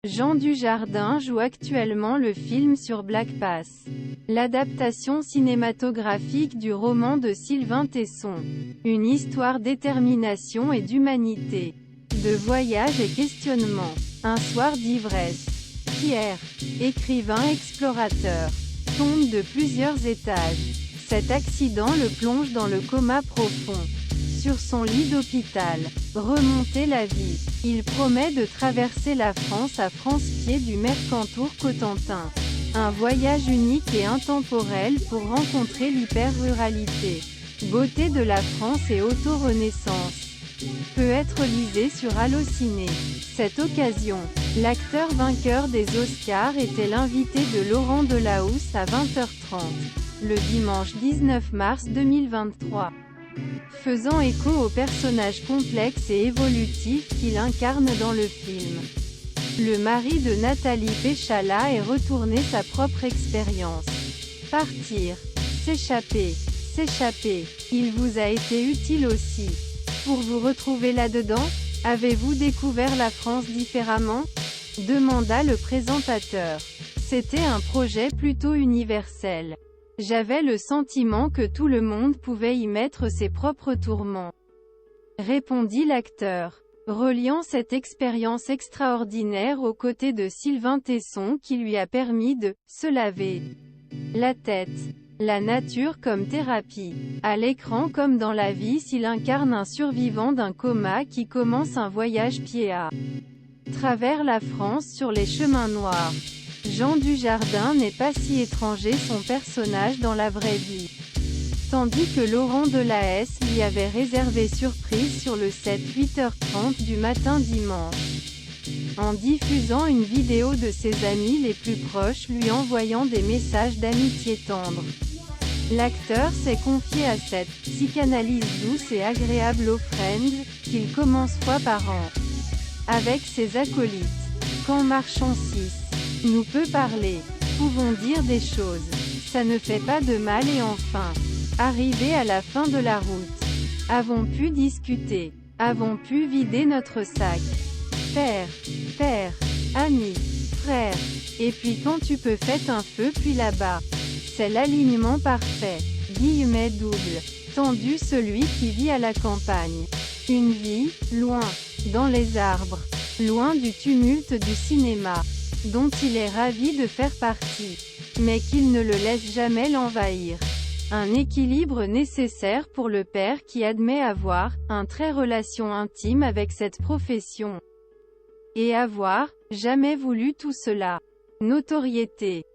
Jean Dujardin joue actuellement le film sur Black Pass, l'adaptation cinématographique du roman de Sylvain Tesson. Une histoire d'étermination et d'humanité, de voyage et questionnement. Un soir d'ivresse. Pierre, écrivain explorateur, tombe de plusieurs étages. Cet accident le plonge dans le coma profond. Sur son lit d'hôpital, remonter la vie. Il promet de traverser la France à France-Pied du Mercantour Cotentin. Un voyage unique et intemporel pour rencontrer l'hyper-ruralité, beauté de la France et auto-renaissance. Peut être lisé sur Allociné. Cette occasion, l'acteur vainqueur des Oscars était l'invité de Laurent Delahousse à 20h30, le dimanche 19 mars 2023. Faisant écho au personnage complexe et évolutif qu'il incarne dans le film. Le mari de Nathalie Péchala est retourné sa propre expérience. Partir, s'échapper, il vous a été utile aussi. Pour vous retrouver là-dedans, avez-vous découvert la France différemment? Demanda le présentateur. C'était un projet plutôt universel. J'avais le sentiment que tout le monde pouvait y mettre ses propres tourments. Répondit l'acteur, reliant cette expérience extraordinaire aux côtés de Sylvain Tesson qui lui a permis de se laver la tête. La nature comme thérapie. À l'écran comme dans la vie, s'il incarne un survivant d'un coma qui commence un voyage pied à travers la France sur les chemins noirs. Jean Dujardin n'est pas si étranger son personnage dans la vraie vie. Tandis que Laurent Delahousse lui avait réservé surprise sur le set 8h30 du matin dimanche. En diffusant une vidéo de ses amis les plus proches lui envoyant des messages d'amitié tendre. L'acteur s'est confié à cette psychanalyse douce et agréable aux Friends, qu'il commence fois par an. Avec ses acolytes. Quand marchons 6. Nous peut parler. Pouvons dire des choses. Ça ne fait pas de mal et enfin. Arrivé à la fin de la route. Avons pu discuter. Avons pu vider notre sac. Père, ami, frère. Et puis quand tu peux faites un feu puis là-bas. C'est l'alignement parfait. Guillemets double. Tendu celui qui vit à la campagne. Une vie, loin, dans les arbres. Loin du tumulte du cinéma. Dont il est ravi de faire partie. Mais qu'il ne le laisse jamais l'envahir. Un équilibre nécessaire pour le père qui admet avoir, un très relation intime avec cette profession. Et avoir, jamais voulu tout cela. Notoriété.